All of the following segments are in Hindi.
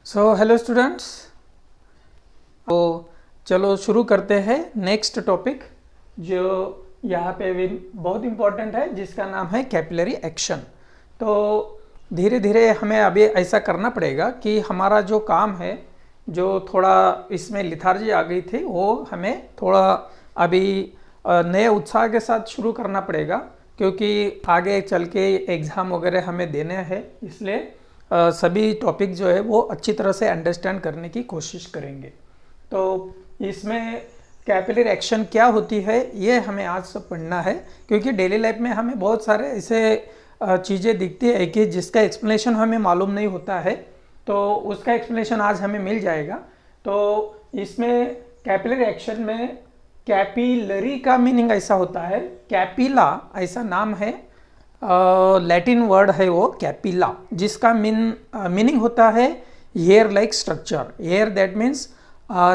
सो हेलो स्टूडेंट्स, तो चलो शुरू करते हैं नेक्स्ट टॉपिक जो यहाँ पे भी बहुत इम्पोर्टेंट है, जिसका नाम है कैपिलरी एक्शन। तो धीरे धीरे हमें अभी ऐसा करना पड़ेगा कि हमारा जो काम है, जो थोड़ा इसमें लिथार्जी आ गई थी, वो हमें थोड़ा अभी नए उत्साह के साथ शुरू करना पड़ेगा, क्योंकि आगे चल के एग्ज़ाम वगैरह हमें देने हैं। इसलिए सभी टॉपिक जो है वो अच्छी तरह से अंडरस्टैंड करने की कोशिश करेंगे। तो इसमें कैपिलरी एक्शन क्या होती है ये हमें आज सब पढ़ना है, क्योंकि डेली लाइफ में हमें बहुत सारे ऐसे चीज़ें दिखती है कि जिसका एक्सप्लेनेशन हमें मालूम नहीं होता है, तो उसका एक्सप्लेनेशन आज हमें मिल जाएगा। तो इसमें कैपिलरी एक्शन में कैपिलरी का मीनिंग ऐसा होता है, कैपिला ऐसा नाम है, लैटिन वर्ड है वो कैपिला, जिसका मीनिंग होता है hair like structure. Hair that means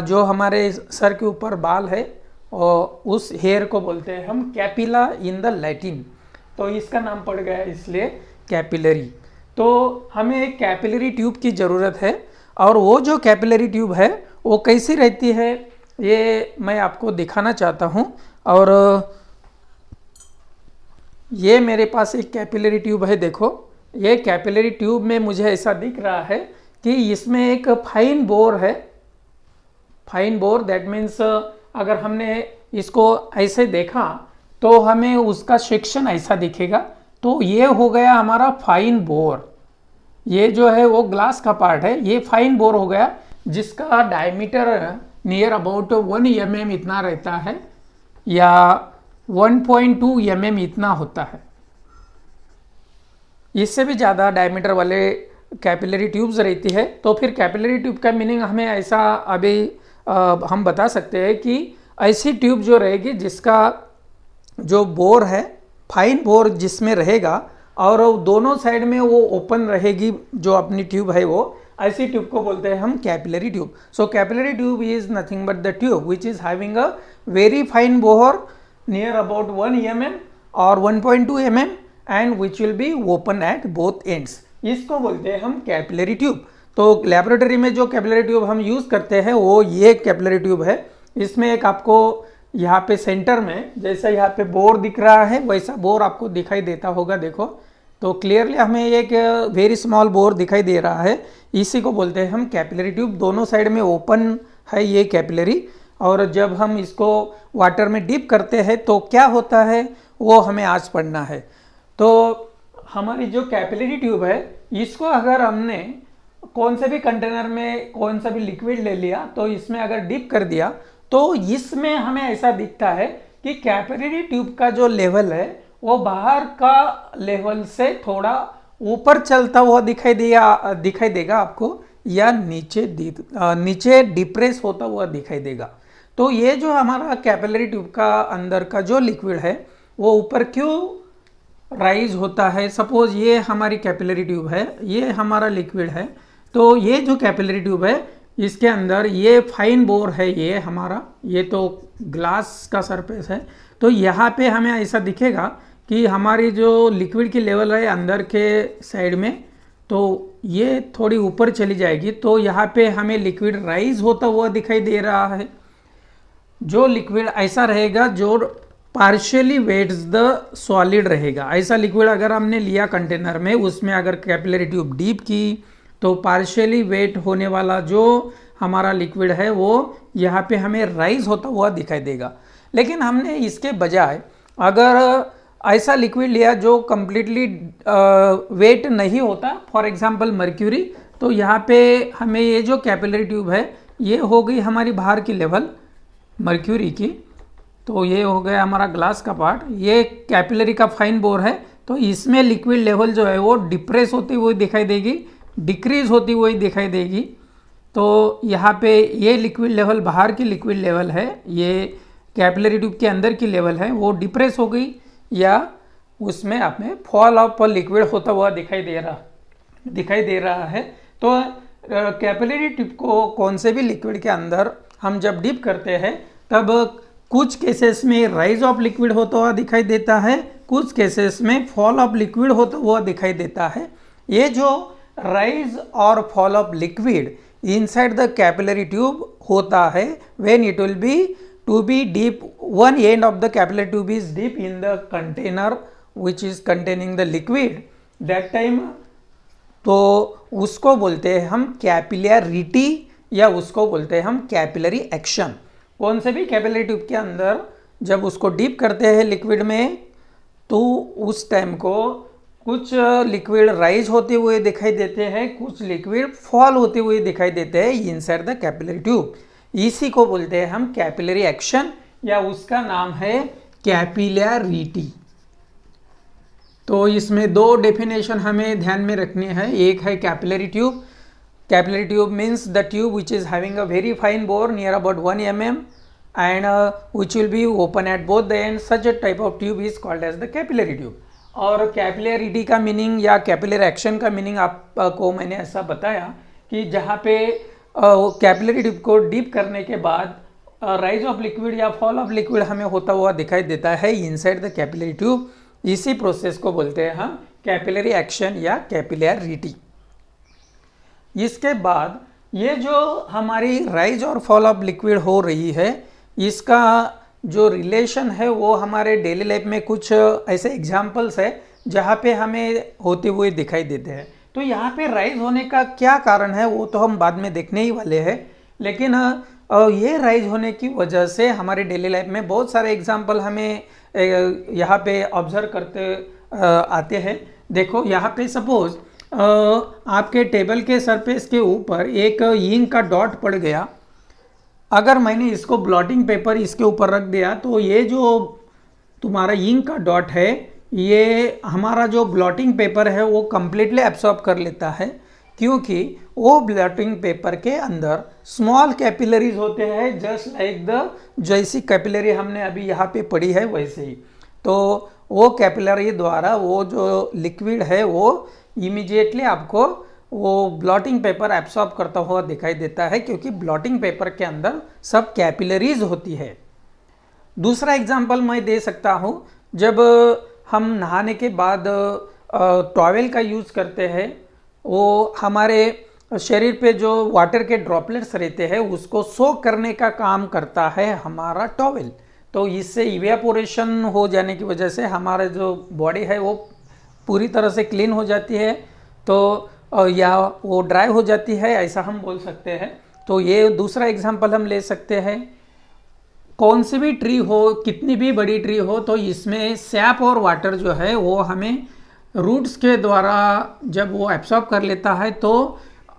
जो हमारे सर के ऊपर बाल है और उस हेयर को बोलते हैं हम कैपिला इन द लैटिन। तो इसका नाम पड़ गया इसलिए कैपिलरी। तो हमें एक कैपिलरी ट्यूब की ज़रूरत है, और वो जो कैपिलरी ट्यूब है वो कैसी रहती है ये मैं आपको दिखाना चाहता हूँ। और ये मेरे पास एक कैपिलरी ट्यूब है। देखो, ये कैपिलरी ट्यूब में मुझे ऐसा दिख रहा है कि इसमें एक फाइन बोर है। फाइन बोर दैट मीन्स अगर हमने इसको ऐसे देखा तो हमें उसका सेक्शन ऐसा दिखेगा। तो ये हो गया हमारा फाइन बोर। ये जो है वो ग्लास का पार्ट है, ये फाइन बोर हो गया, जिसका डायमीटर नियर अबाउट 1 mm इतना रहता है, या 1.2 mm इतना होता है। इससे भी ज़्यादा डायमीटर वाले कैपिलरी ट्यूब्स रहती है। तो फिर कैपिलरी ट्यूब का मीनिंग हमें ऐसा अभी हम बता सकते हैं कि ऐसी ट्यूब जो रहेगी जिसका जो बोर है, फाइन बोर जिसमें रहेगा, और दोनों साइड में वो ओपन रहेगी जो अपनी ट्यूब है, वो ऐसी ट्यूब को बोलते हैं हम capillary tube. So capillary tube is nothing but the tube which is having a very fine bore near about 1 mm or 1.2 mm and which will be open at both ends। इसको बोलते हैं हम कैपिलरी ट्यूब। तो लैबोरेटरी में जो कैपिलरी ट्यूब हम यूज़ करते हैं वो ये कैपिलरी ट्यूब है। इसमें एक आपको यहाँ पे सेंटर में जैसा यहाँ पे बोर दिख रहा है वैसा बोर आपको दिखाई देता होगा। देखो तो क्लियरली हमें एक वेरी स्मॉल बोर दिखाई दे रहा है, इसी को बोलते हैं हम कैपिलरी ट्यूब। दोनों साइड में ओपन है ये कैपिलरी, और जब हम इसको वाटर में डिप करते हैं तो क्या होता है वो हमें आज पढ़ना है। तो हमारी जो कैपिलरी ट्यूब है, इसको अगर हमने कौन से भी कंटेनर में कौन सा भी लिक्विड ले लिया तो इसमें अगर डिप कर दिया तो इसमें हमें ऐसा दिखता है कि कैपिलरी ट्यूब का जो लेवल है वो बाहर का लेवल से थोड़ा ऊपर चलता हुआ दिखाई देगा आपको, या नीचे डिप्रेस होता हुआ दिखाई देगा। तो ये जो हमारा कैपिलरी ट्यूब का अंदर का जो लिक्विड है वो ऊपर क्यों राइज होता है। सपोज ये हमारी कैपिलरी ट्यूब है, ये हमारा लिक्विड है। तो ये जो कैपिलरी ट्यूब है इसके अंदर ये फाइन बोर है, ये हमारा, ये तो ग्लास का सरफेस है। तो यहाँ पे हमें ऐसा दिखेगा कि हमारी जो लिक्विड की लेवल है अंदर के साइड में, तो ये थोड़ी ऊपर चली जाएगी। तो यहाँ पे हमें लिक्विड राइज होता हुआ दिखाई दे रहा है। जो लिक्विड ऐसा रहेगा जो पार्शियली वेट्स द सॉलिड रहेगा। ऐसा लिक्विड अगर हमने लिया कंटेनर में, उसमें अगर कैपिलरी ट्यूब डीप की तो पार्शियली वेट होने वाला जो हमारा लिक्विड है वो यहाँ पे हमें राइज होता हुआ दिखाई देगा। लेकिन हमने इसके बजाय अगर ऐसा लिक्विड लिया जो कम्प्लीटली वेट नहीं होता, फॉर एग्जांपल मर्क्यूरी, तो यहाँ पे हमें ये जो कैपिलरी ट्यूब है ये हो गई हमारी बाहर की लेवल मर्क्यूरी की। तो ये हो गया हमारा ग्लास का पार्ट, ये कैपिलरी का फाइन बोर है। तो इसमें लिक्विड लेवल जो है वो डिप्रेस होती हुई दिखाई देगी, डिक्रीज होती हुई दिखाई देगी। तो यहाँ पे ये लिक्विड लेवल बाहर की लिक्विड लेवल है, ये कैपिलरी ट्यूब के अंदर की लेवल है, वो डिप्रेस हो गई, या उसमें हमें फॉल ऑफ लिक्विड होता हुआ दिखाई दे रहा है। तो कैपिलरी ट्यूब को कौन से भी लिक्विड के अंदर हम जब डिप करते हैं तब कुछ केसेस में राइज ऑफ लिक्विड होता हुआ दिखाई देता है, कुछ केसेस में फॉल ऑफ लिक्विड होता हुआ दिखाई देता है। ये जो राइज और fall of liquid inside the capillary tube होता है when it will be to be deep, one end of the capillary tube is deep in the container which is containing the liquid, that time तो उसको बोलते हैं हम कैपिलरिटी या उसको बोलते हैं हम कैपिलरी एक्शन। कौन से भी कैपिलरी ट्यूब के अंदर जब उसको डीप करते हैं लिक्विड में तो उस टाइम को कुछ लिक्विड राइज होते हुए दिखाई देते हैं, कुछ लिक्विड फॉल होते हुए दिखाई देते हैं इनसाइड द कैपिलरी ट्यूब। इसी को बोलते हैं हम कैपिलरी एक्शन या उसका नाम है कैपिलरिटी। तो इसमें दो डेफिनेशन हमें ध्यान में रखनी है। एक है capillary tube. Capillary tube means the tube which is having a very fine bore near about 1 mm and which will be open at both the ends. Such a type of tube is called as the capillary tube. और कैपिलरिटी का मीनिंग या कैपिलरी एक्शन का मीनिंग आपको मैंने ऐसा बताया कि जहाँ पे कैपिलरी ट्यूब को डीप करने के बाद राइज ऑफ लिक्विड या फॉल ऑफ लिक्विड हमें होता हुआ दिखाई देता है इनसाइड द कैपिलरी ट्यूब। इसी प्रोसेस को बोलते हैं हम कैपिलरी एक्शन या कैपिलरिटी। इसके बाद ये जो हमारी राइज और फॉल ऑफ लिक्विड हो रही है, इसका जो रिलेशन है वो हमारे डेली लाइफ में कुछ ऐसे एग्जाम्पल्स है जहाँ पे हमें होते हुए दिखाई देते हैं। तो यहाँ पे राइज होने का क्या कारण है वो तो हम बाद में देखने ही वाले हैं, लेकिन ये राइज होने की वजह से हमारे डेली लाइफ में बहुत सारे एग्जाम्पल हमें यहाँ पे ऑब्जर्व करते आते हैं। देखो यहाँ पे सपोज आपके टेबल के सरफेस के ऊपर एक इंक का डॉट पड़ गया। अगर मैंने इसको ब्लॉटिंग पेपर इसके ऊपर रख दिया तो ये जो तुम्हारा इंक का डॉट है ये हमारा जो ब्लॉटिंग पेपर है वो कम्प्लीटली एब्सॉर्ब कर लेता है, क्योंकि वो ब्लॉटिंग पेपर के अंदर स्मॉल कैपिलरीज होते हैं जस्ट लाइक द जैसी कैपिलरी हमने अभी यहाँ पे पढ़ी है वैसे ही। तो वो कैपिलरी द्वारा वो जो लिक्विड है वो इमीडिएटली आपको वो ब्लॉटिंग पेपर एब्सॉर्ब करता हुआ दिखाई देता है, क्योंकि ब्लॉटिंग पेपर के अंदर सब कैपिलरीज होती है। दूसरा एग्जांपल मैं दे सकता हूँ, जब हम नहाने के बाद टॉवेल का यूज़ करते हैं, वो हमारे शरीर पे जो वाटर के ड्रॉपलेट्स रहते हैं उसको सोक करने का काम करता है हमारा टॉवेल। तो इससे इवेपोरेशन हो जाने की वजह से हमारा जो बॉडी है वो पूरी तरह से क्लीन हो जाती है, तो या वो ड्राई हो जाती है, ऐसा हम बोल सकते हैं। तो ये दूसरा एग्जांपल हम ले सकते हैं। कौन सी भी ट्री हो, कितनी भी बड़ी ट्री हो, तो इसमें सैप और वाटर जो है वो हमें रूट्स के द्वारा जब वो एब्सॉर्ब कर लेता है तो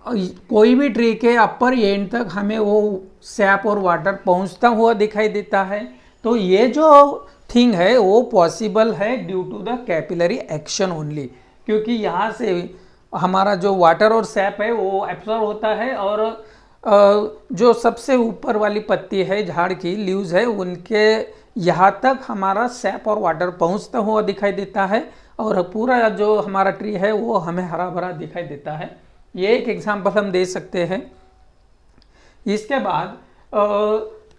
कोई भी ट्री के अपर एंड तक हमें वो सैप और वाटर पहुंचता हुआ दिखाई देता है। तो ये जो थिंग है वो पॉसिबल है due to the capillary action only, क्योंकि यहाँ से हमारा जो वाटर और सैप है वो एब्सॉर्ब होता है और जो सबसे ऊपर वाली पत्ती है झाड़ की लीव्स है उनके यहाँ तक हमारा सैप और वाटर पहुँचता हुआ दिखाई देता है और पूरा जो हमारा ट्री है वो हमें हरा भरा दिखाई देता है। ये एक एग्जांपल हम दे सकते हैं। इसके बाद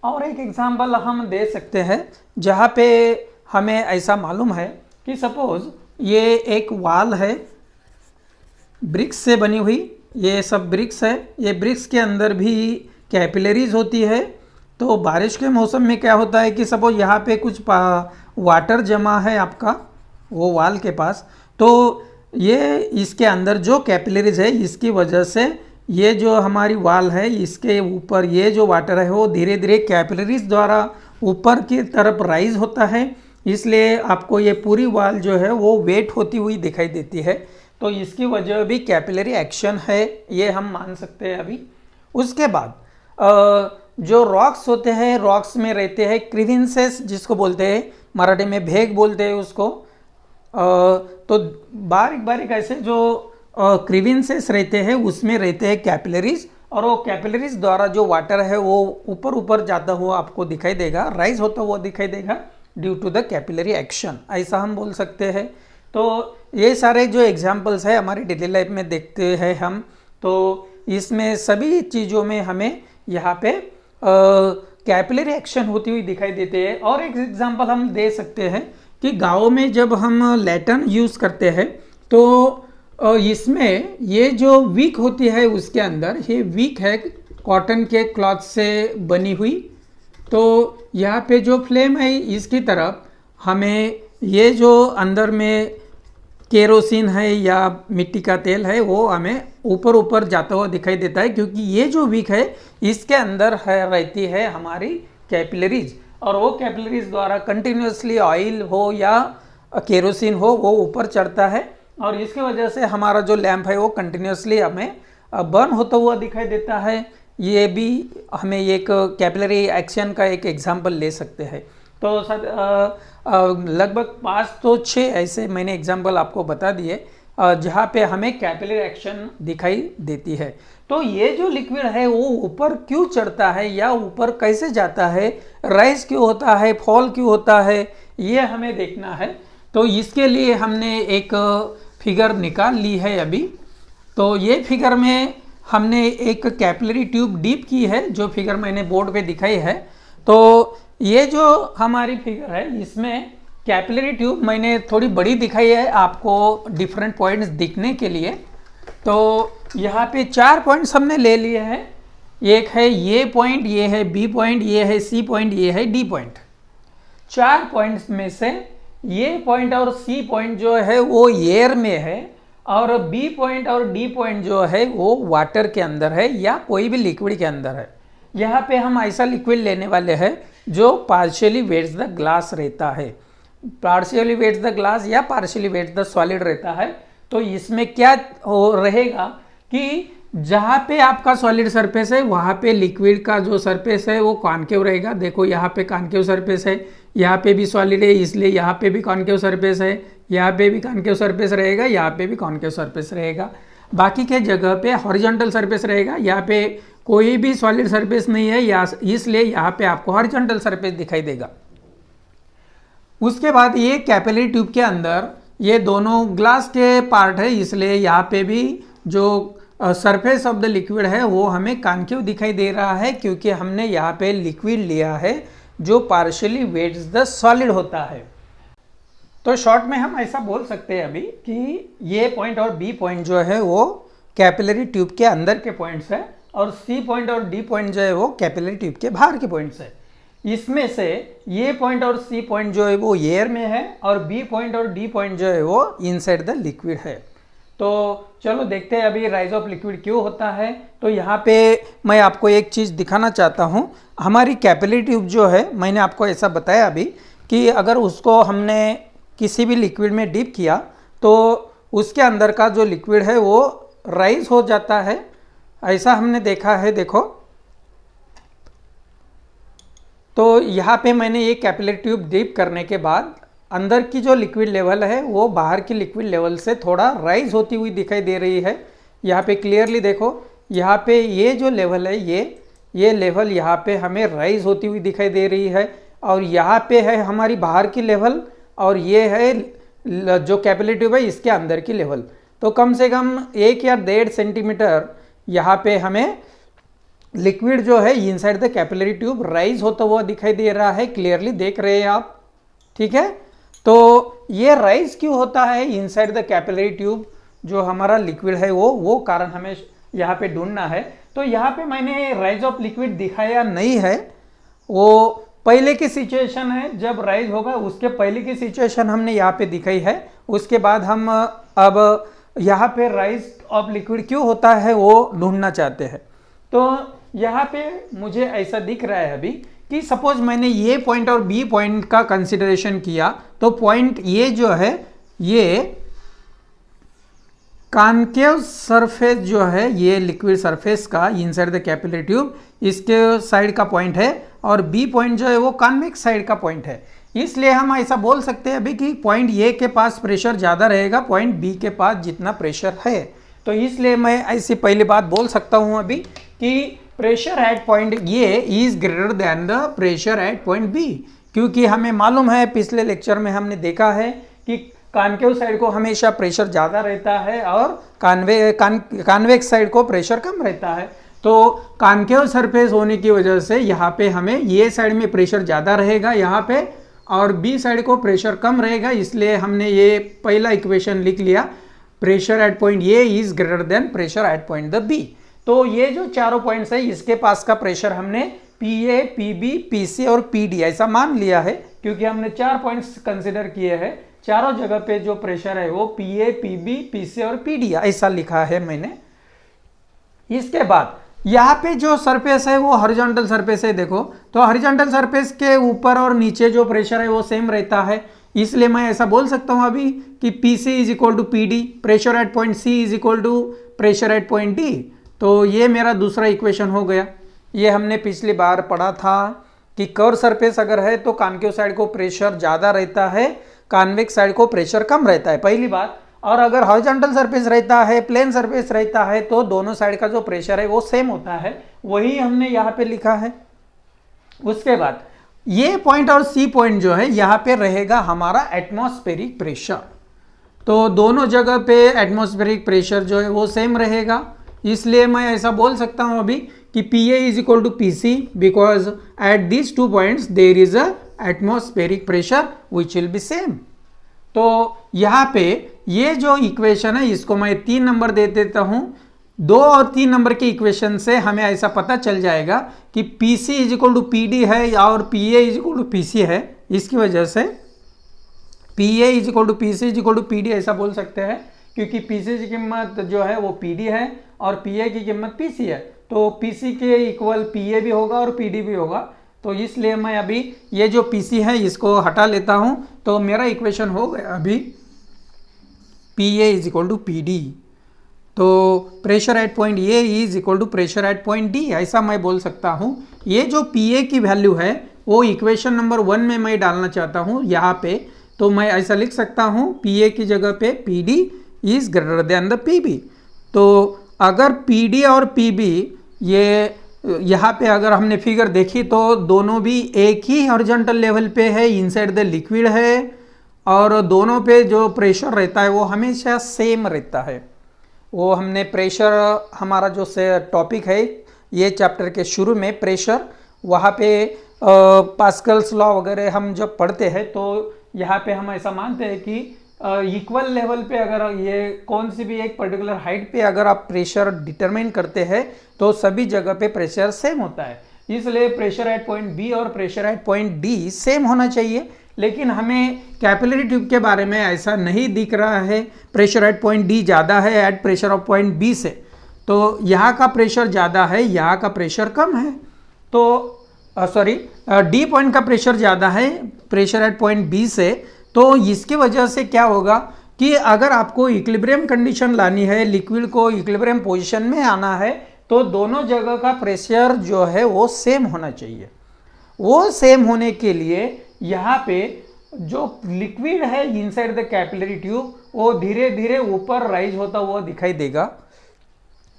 और एक एग्जांपल हम दे सकते हैं जहाँ पे हमें ऐसा मालूम है कि सपोज ये एक वाल है ब्रिक्स से बनी हुई, ये सब ब्रिक्स है, ये ब्रिक्स के अंदर भी कैपिलरीज होती है। तो बारिश के मौसम में क्या होता है कि सपोज यहाँ पे कुछ वाटर जमा है आपका वो वाल के पास, तो ये इसके अंदर जो कैपिलरीज है इसकी वजह से ये जो हमारी वाल है इसके ऊपर ये जो वाटर है वो धीरे धीरे कैपिलरीज द्वारा ऊपर की तरफ राइज होता है, इसलिए आपको ये पूरी वाल जो है वो वेट होती हुई दिखाई देती है। तो इसकी वजह भी कैपिलरी एक्शन है, ये हम मान सकते हैं अभी। उसके बाद जो रॉक्स होते हैं, रॉक्स में रहते हैं क्रीविंसेस जिसको बोलते हैं, मराठी में भेग बोलते हैं उसको। तो बारीक बारीक ऐसे जो क्रीविंसेस रहते हैं उसमें रहते हैं कैपिलरीज, और वो कैपिलरीज द्वारा जो वाटर है वो ऊपर ऊपर जाता हुआ आपको दिखाई देगा, राइज होता हुआ दिखाई देगा due to the capillary action, ऐसा हम बोल सकते हैं। तो ये सारे जो एग्जाम्पल्स है हमारे डेली लाइफ में देखते हैं हम, तो इसमें सभी चीज़ों में हमें यहाँ पे कैपिलरी एक्शन होती हुई दिखाई देते हैं। और एक एग्जांपल हम दे सकते हैं कि गाँव में जब हम लैटर्न यूज़ करते हैं तो और इसमें ये जो विक होती है उसके अंदर, ये विक है कॉटन के क्लॉथ से बनी हुई। तो यहाँ पे जो फ्लेम है इसकी तरफ हमें ये जो अंदर में केरोसिन है या मिट्टी का तेल है वो हमें ऊपर ऊपर जाता हुआ दिखाई देता है, क्योंकि ये जो विक है इसके अंदर है रहती है हमारी कैपिलरीज, और वो कैपिलरीज द्वारा कंटिन्यूसली ऑयल हो या केरोसिन हो वो ऊपर चढ़ता है, और इसके वजह से हमारा जो लैंप है वो कंटिन्यूसली हमें बर्न होता हुआ दिखाई देता है। ये भी हमें एक कैपिलरी एक्शन का एक एग्जांपल ले सकते हैं। तो सर लगभग 5 तो 6 ऐसे मैंने एग्जांपल आपको बता दिए जहाँ पे हमें कैपिलरी एक्शन दिखाई देती है। तो ये जो लिक्विड है वो ऊपर क्यों चढ़ता है या ऊपर कैसे जाता है, राइज क्यों होता है, फॉल क्यों होता है, ये हमें देखना है। तो इसके लिए हमने एक फिगर निकाल ली है अभी। तो ये फिगर में हमने एक कैपिलरी ट्यूब डीप की है, जो फिगर मैंने बोर्ड पे दिखाई है। तो ये जो हमारी फिगर है इसमें कैपिलरी ट्यूब मैंने थोड़ी बड़ी दिखाई है आपको डिफरेंट पॉइंट्स दिखने के लिए। तो यहाँ पे 4 पॉइंट्स हमने ले लिए हैं। एक है ये पॉइंट, ये है बी पॉइंट, ये है सी पॉइंट, ये है डी पॉइंट। 4 पॉइंट्स में से ये पॉइंट और सी पॉइंट जो है वो एयर में है, और बी पॉइंट और डी पॉइंट जो है वो वाटर के अंदर है या कोई भी लिक्विड के अंदर है। यहाँ पे हम ऐसा लिक्विड लेने वाले हैं जो पार्शियली वेट्स द ग्लास रहता है, पार्शियली वेट्स द ग्लास या पार्शियली वेट्स द सॉलिड रहता है। तो इसमें क्या हो रहेगा कि जहाँ पे आपका सॉलिड सरफेस है वहाँ पे लिक्विड का जो सरफेस है वो कॉनकेव रहेगा। देखो यहाँ पे कॉनकेव सरफेस है, यहाँ पे भी सॉलिड है इसलिए यहाँ पे भी कॉनकेव सरफेस है, यहाँ पे भी कॉनकेव सरफेस रहेगा, यहाँ पे भी कॉनकेव सरफेस रहेगा। बाकी के जगह पे हॉरिजॉन्टल सरफेस रहेगा, यहाँ पे कोई भी सॉलिड सरफेस नहीं है या इसलिए यहाँ पे आपको हॉरिजॉन्टल सरफेस दिखाई देगा। उसके बाद ये कैपिलरी ट्यूब के अंदर ये दोनों ग्लास के पार्ट है, इसलिए यहाँ पे भी जो सरफेस ऑफ द लिक्विड है वो हमें कॉनकेव दिखाई दे रहा है, क्योंकि हमने यहाँ पे लिक्विड लिया है जो पार्शियली वेट्स द सॉलिड होता है। तो शॉर्ट में हम ऐसा बोल सकते हैं अभी कि ये पॉइंट और बी पॉइंट जो है वो कैपिलरी ट्यूब के अंदर के पॉइंट्स है, और सी पॉइंट और डी पॉइंट जो है वो कैपिलरी ट्यूब के बाहर के पॉइंट्स है। इसमें से ये पॉइंट और सी पॉइंट जो है वो एयर में है, और बी पॉइंट और डी पॉइंट जो है वो इनसाइड द लिक्विड है। तो चलो देखते हैं अभी राइज ऑफ लिक्विड क्यों होता है। तो यहाँ पे मैं आपको एक चीज़ दिखाना चाहता हूँ। हमारी कैपिलरी ट्यूब जो है मैंने आपको ऐसा बताया अभी कि अगर उसको हमने किसी भी लिक्विड में डिप किया तो उसके अंदर का जो लिक्विड है वो राइज हो जाता है, ऐसा हमने देखा है। देखो तो यहाँ पे मैंने ये कैपिलरी ट्यूब डिप करने के बाद अंदर की जो लिक्विड लेवल है वो बाहर की लिक्विड लेवल से थोड़ा राइज होती हुई दिखाई दे रही है। यहाँ पे क्लियरली देखो, यहाँ पे ये जो लेवल है ये लेवल यहाँ पे हमें राइज होती हुई दिखाई दे रही है, और यहाँ पे है हमारी बाहर की लेवल, और ये है जो कैपिलरी ट्यूब है इसके अंदर की लेवल। तो कम से कम 1 या 1.5 सेंटीमीटर यहाँ पे हमें लिक्विड जो है inside the capillary tube rise होता हुआ दिखाई दे रहा है। क्लियरली देख रहे हैं आप, ठीक है। तो ये राइज क्यों होता है इनसाइड द कैपिलरी ट्यूब, जो हमारा लिक्विड है वो कारण हमें यहाँ पे ढूंढना है। तो यहाँ पे मैंने राइज ऑफ लिक्विड दिखाया नहीं है, वो पहले की सिचुएशन है जब राइज होगा उसके पहले की सिचुएशन हमने यहाँ पे दिखाई है। उसके बाद हम अब यहाँ पे राइज ऑफ लिक्विड क्यों होता है वो ढूंढना चाहते हैं। तो यहाँ पे मुझे ऐसा दिख रहा है अभी कि सपोज मैंने ये पॉइंट और बी पॉइंट का कंसिडरेशन किया, तो पॉइंट ये जो है ये कॉनकेव सरफेस जो है ये लिक्विड सरफेस का इनसाइड द कैपिलरी ट्यूब इसके साइड का पॉइंट है, और बी पॉइंट जो है वो कॉन्वेक्स साइड का पॉइंट है। इसलिए हम ऐसा बोल सकते हैं अभी कि पॉइंट ए के पास प्रेशर ज़्यादा रहेगा पॉइंट बी के पास जितना प्रेशर है। तो इसलिए मैं ऐसी पहली बात बोल सकता हूँ अभी कि pressure at point A is greater than the pressure at point B, क्योंकि हमें मालूम है पिछले लेक्चर में हमने देखा है कि कॉनकेव साइड को हमेशा प्रेशर ज़्यादा रहता है और कॉन्वेक्स साइड को प्रेशर कम रहता है। तो कॉनकेव सरफेस होने की वजह से यहाँ पे हमें ये साइड में प्रेशर ज़्यादा रहेगा यहाँ पे, और बी साइड को प्रेशर कम रहेगा, इसलिए हमने ये पहला इक्वेशन लिख लिया। Pressure at point A is greater than pressure at point the B. तो ये जो चारों पॉइंट्स है इसके पास का प्रेशर हमने P A, P B, P C और पी डी ऐसा मान लिया है, क्योंकि हमने 4 पॉइंट्स कंसिडर किए हैं। चारों जगह पे जो प्रेशर है वो P A, P B, P C और पी डी ऐसा लिखा है मैंने। इसके बाद यहाँ पे जो सरफेस है वो हॉरिजॉन्टल सरफेस है। देखो तो हॉरिजॉन्टल सरफेस के ऊपर और नीचे जो प्रेशर है वो सेम रहता है, इसलिए मैं ऐसा बोल सकता हूँ अभी कि P C is equal to P D, pressure at point C is equal to pressure at point D. तो ये मेरा दूसरा इक्वेशन हो गया। ये हमने पिछली बार पढ़ा था कि कर्व सरफेस अगर है तो कॉन्केव साइड को प्रेशर ज़्यादा रहता है, कॉन्वेक्स साइड को प्रेशर कम रहता है, पहली बात। और अगर हॉरिजॉन्टल सरफेस रहता है, प्लेन सरफेस रहता है, तो दोनों साइड का जो प्रेशर है वो सेम होता है, वही हमने यहाँ पे लिखा है। उसके बाद ये पॉइंट और सी पॉइंट जो है यहाँ पे रहेगा हमारा एटमॉस्फेरिक प्रेशर। तो दोनों जगह पे एटमॉस्फेरिक प्रेशर जो है वो सेम रहेगा, इसलिए मैं ऐसा बोल सकता हूँ अभी कि P A is equal to P C, because at these 2 points there is a atmospheric pressure which will be same. तो यहाँ पे ये जो इक्वेशन है इसको मैं 3 नंबर दे देता हूँ। 2 और 3 नंबर के इक्वेशन से हमें ऐसा पता चल जाएगा कि P C is equal to P D है और P A is equal to P C है। इसकी वजह से P A is equal to P C is equal to P D ऐसा बोल सकते हैं, क्योंकि पी सी की कीमत जो है वो पी डी है और पी ए की कीमत पी सी है। तो पी सी के इक्वल पी ए भी होगा और पी डी भी होगा। तो इसलिए मैं अभी ये जो पी सी है इसको हटा लेता हूँ, तो मेरा इक्वेशन हो गया अभी P A is equal to P D. तो pressure at point A is equal to pressure at point D, ऐसा मैं बोल सकता हूँ। ये जो पी ए की वैल्यू है वो इक्वेशन नंबर 1 में मैं डालना चाहता हूँ यहाँ पे, तो मैं ऐसा लिख सकता हूँ पी ए की जगह पे P D is greater than the P B. तो अगर पी डी और पी बी ये यहाँ पे अगर हमने फिगर देखी तो दोनों भी एक ही हॉरिजॉन्टल लेवल पे है, इनसाइड द लिक्विड है, और दोनों पे जो प्रेशर रहता है वो हमेशा सेम रहता है। वो हमने प्रेशर, हमारा जो से टॉपिक है ये चैप्टर के शुरू में प्रेशर, वहाँ पे पास्कल्स लॉ वगैरह हम जब पढ़ते हैं तो यहाँ पे हम ऐसा मानते हैं कि इक्वल लेवल पे अगर ये कौन सी भी एक पर्टिकुलर हाइट पे अगर आप प्रेशर डिटरमाइन करते हैं तो सभी जगह पे प्रेशर सेम होता है। इसलिए प्रेशर एट पॉइंट बी और pressure at point D same होना चाहिए, लेकिन हमें कैपिलरी ट्यूब के बारे में ऐसा नहीं दिख रहा है। प्रेशर एट पॉइंट डी ज़्यादा है at pressure of point B से, तो यहाँ का प्रेशर ज़्यादा है, यहाँ का प्रेशर कम है। तो डी पॉइंट का प्रेशर ज़्यादा है प्रेशर एट पॉइंट बी से, तो इसकी वजह से क्या होगा कि अगर आपको इक्विलिब्रियम कंडीशन लानी है, लिक्विड को इक्विलिब्रियम पोजीशन में आना है, तो दोनों जगह का प्रेशर जो है वो सेम होना चाहिए। वो सेम होने के लिए यहाँ पे जो लिक्विड है इनसाइड द कैपिलरी ट्यूब वो धीरे धीरे ऊपर राइज होता हुआ दिखाई देगा।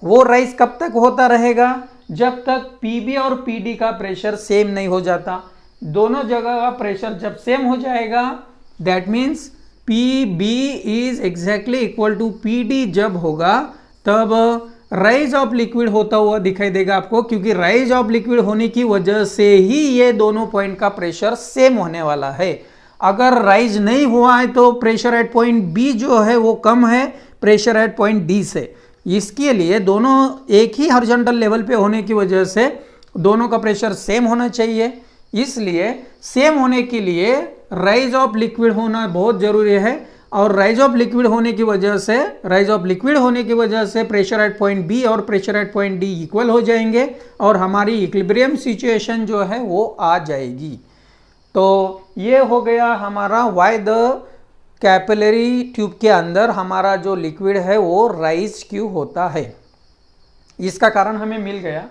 वो राइज कब तक होता रहेगा? जब तक पीबी और पीडी का प्रेशर सेम नहीं हो जाता। दोनों जगह का प्रेशर जब सेम हो जाएगा, that means P B is exactly equal to P D जब होगा, तब राइज ऑफ लिक्विड होता हुआ दिखाई देगा आपको, क्योंकि राइज ऑफ लिक्विड होने की वजह से ही ये दोनों पॉइंट का प्रेशर सेम होने वाला है। अगर राइज नहीं हुआ है तो प्रेशर एट पॉइंट बी जो है वो कम है प्रेशर एट पॉइंट डी से। इसके लिए दोनों एक ही हॉरिजॉन्टल लेवल पे होने की वजह से दोनों का प्रेशर सेम होना चाहिए। इसलिए सेम होने के लिए राइज ऑफ लिक्विड होना बहुत जरूरी है, और राइज ऑफ लिक्विड होने की वजह से प्रेशर एट पॉइंट बी और pressure at point D equal हो जाएंगे और हमारी इक्विलिब्रियम सिचुएशन जो है वो आ जाएगी। तो ये हो गया हमारा व्हाई द कैपिलरी ट्यूब के अंदर हमारा जो लिक्विड है वो राइज क्यों होता है, इसका कारण हमें मिल गया।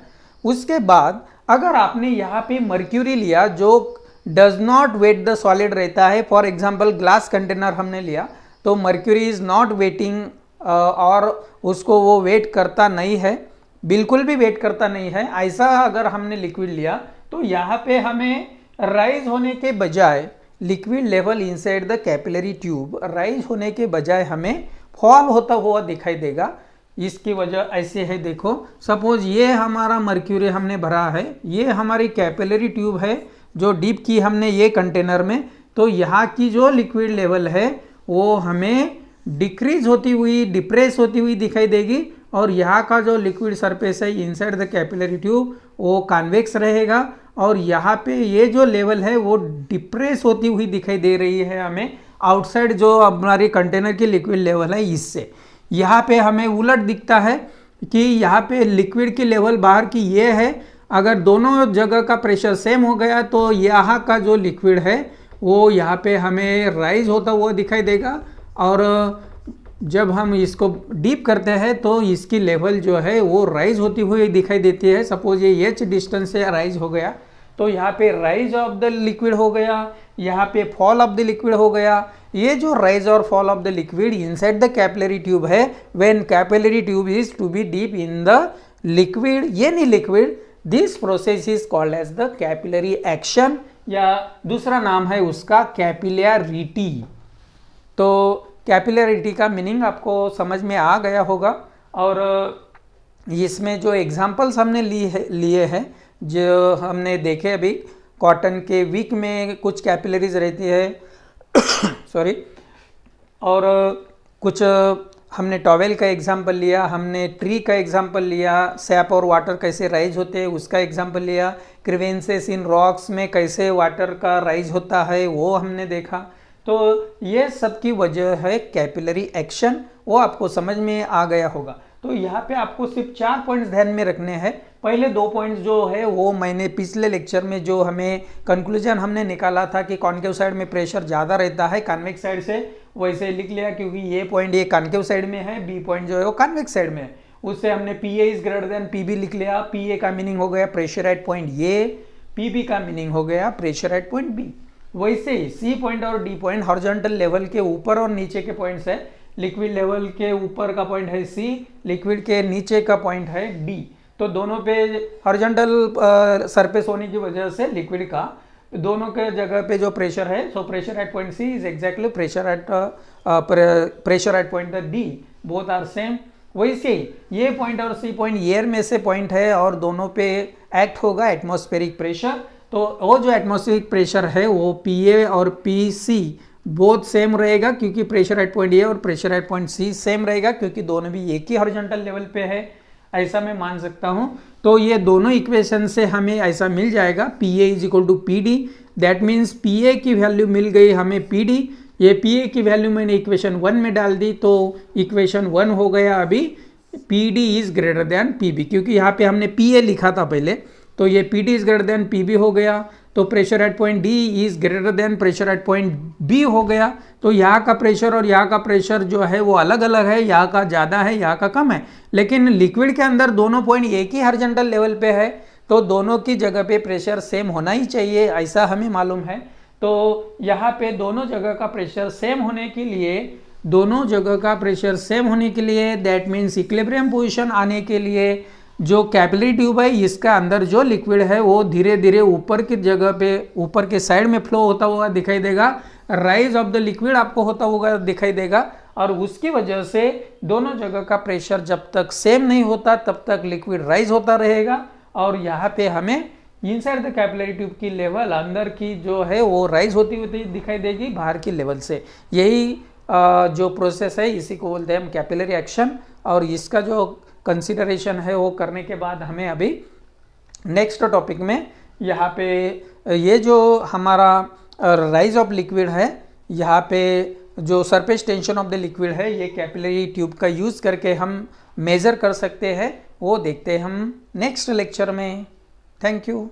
उसके बाद अगर आपने यहाँ पे मर्क्यूरी लिया जो does not wet the solid रहता है, फॉर एग्जाम्पल ग्लास कंटेनर हमने लिया, तो मर्क्यूरी इज नॉट वेटिंग और उसको वो वेट करता नहीं है, बिल्कुल भी वेट करता नहीं है। ऐसा अगर हमने लिक्विड लिया तो यहाँ पे हमें राइज होने के बजाय liquid level inside the capillary tube rise होने के बजाय हमें फॉल होता हुआ दिखाई देगा। इसकी वजह ऐसे है, देखो सपोज ये हमारा मर्क्यूरी हमने भरा है, ये हमारी कैपिलरी ट्यूब है जो डीप की हमने ये कंटेनर में, तो यहाँ की जो लिक्विड लेवल है वो हमें डिक्रीज होती हुई, डिप्रेस होती हुई दिखाई देगी, और यहाँ का जो लिक्विड सरफेस है इनसाइड द कैपिलरी ट्यूब वो कॉन्वेक्स रहेगा, और यहाँ पे ये जो लेवल है वो डिप्रेस होती हुई दिखाई दे रही है हमें आउटसाइड जो हमारी कंटेनर की लिक्विड लेवल है इससे। यहाँ पे हमें उलट दिखता है कि यहाँ पे लिक्विड की लेवल बाहर की ये है, अगर दोनों जगह का प्रेशर सेम हो गया तो यहाँ का जो लिक्विड है वो यहाँ पे हमें राइज होता हुआ दिखाई देगा, और जब हम इसको डीप करते हैं तो इसकी लेवल जो है वो राइज होती हुई दिखाई देती है। सपोज ये h डिस्टेंस से राइज हो गया तो यहाँ पे राइज ऑफ द लिक्विड हो गया, यहाँ पे फॉल ऑफ द लिक्विड हो गया। ये जो राइज और fall of the liquid inside the capillary tube है, when capillary tube is to be deep in the liquid, any liquid, this process is called as the capillary action, या दूसरा नाम है उसका कैपिलैरिटी। तो कैपिलैरिटी का मीनिंग आपको समझ में आ गया होगा, और इसमें जो एग्जांपल्स हमने लिए हैं जो हमने देखे अभी, कॉटन के विक में कुछ कैपिलरीज रहती है सॉरी, और कुछ हमने टॉवेल का एग्जांपल लिया, हमने ट्री का एग्जांपल लिया, सैप और वाटर कैसे राइज होते हैं उसका एग्जांपल लिया, क्रिवेंसेस इन रॉक्स में कैसे वाटर का राइज होता है वो हमने देखा। तो ये सब की वजह है कैपिलरी एक्शन, वो आपको समझ में आ गया होगा। तो यहाँ पे आपको सिर्फ 4 पॉइंट्स ध्यान में रखने हैं। पहले 2 पॉइंट्स जो है वो मैंने पिछले लेक्चर में जो हमें कंक्लूजन हमने निकाला था कि कॉन्केव साइड में प्रेशर ज़्यादा रहता है कॉन्वेक्स साइड से, वैसे लिख लिया क्योंकि ये पॉइंट ये कॉन्केव साइड में है, बी पॉइंट जो है वो कॉन्वेक्स साइड में है। उससे हमने P A is greater than P B लिख लिया। पी ए का मीनिंग हो गया pressure at point A, P B का मीनिंग हो गया प्रेशर एट पॉइंट बी। वैसे ही सी पॉइंट और डी पॉइंट हॉरिजॉन्टल लेवल के ऊपर और नीचे के पॉइंट्स है। लिक्विड लेवल के ऊपर का पॉइंट है सी, लिक्विड के नीचे का पॉइंट है डी। तो दोनों पे हॉरिजॉन्टल सरफेस होने की वजह से लिक्विड का दोनों के जगह पे जो प्रेशर है, so pressure at point C is exactly pressure at point D, both are same. वैसे ही ये पॉइंट और सी पॉइंट एयर में से पॉइंट है और दोनों पे एक्ट होगा एटमॉस्फेरिक प्रेशर। तो वो जो एटमॉस्फेरिक प्रेशर है वो पी ए और पी सी बोथ सेम रहेगा, क्योंकि प्रेशर एट पॉइंट ए और pressure at point C same रहेगा, क्योंकि दोनों भी एक ही हॉरिजॉन्टल लेवल पे है, ऐसा मैं मान सकता हूं। तो ये दोनों इक्वेशन से हमें ऐसा मिल जाएगा P A is equal to P D, that means P A की वैल्यू मिल गई हमें पी डी। ये पी ए की वैल्यू मैंने इक्वेशन 1 में डाल दी, तो इक्वेशन 1 हो गया अभी P D is greater than P B, क्योंकि यहाँ पे हमने पी ए लिखा था पहले, तो ये P D is greater than P B हो गया। तो pressure at point D is greater than pressure at point B हो गया। तो यहाँ का प्रेशर और यहाँ का प्रेशर जो है वो अलग अलग है, यहाँ का ज़्यादा है, यहाँ का कम है, लेकिन लिक्विड के अंदर दोनों पॉइंट एक ही हॉरिजॉन्टल लेवल पे है, तो दोनों की जगह पे प्रेशर सेम होना ही चाहिए, ऐसा हमें मालूम है। तो यहाँ पे दोनों जगह का प्रेशर सेम होने के लिए, दैट मीन्स इक्विलिब्रियम पोजिशन आने के लिए जो कैपिलरी ट्यूब है इसका अंदर जो लिक्विड है वो धीरे धीरे ऊपर की जगह पे, ऊपर के साइड में फ्लो होता हुआ दिखाई देगा, राइज ऑफ द लिक्विड आपको होता हुआ दिखाई देगा, और उसकी वजह से दोनों जगह का प्रेशर जब तक सेम नहीं होता तब तक लिक्विड राइज होता रहेगा, और यहाँ पे हमें इनसाइड द कैपिलरी ट्यूब की लेवल अंदर की जो है वो राइज होती हुई दिखाई देगी बाहर की लेवल से। यही जो प्रोसेस है इसी को बोलते हैं हम कैपिलरी एक्शन, और इसका जो कंसिडरेशन है वो करने के बाद हमें अभी नेक्स्ट टॉपिक में यहाँ पे ये जो हमारा राइज ऑफ लिक्विड है, यहाँ पे जो surface tension of the liquid है ये कैपिलरी ट्यूब का यूज़ करके हम मेज़र कर सकते हैं, वो देखते हैं हम नेक्स्ट लेक्चर में। Thank you.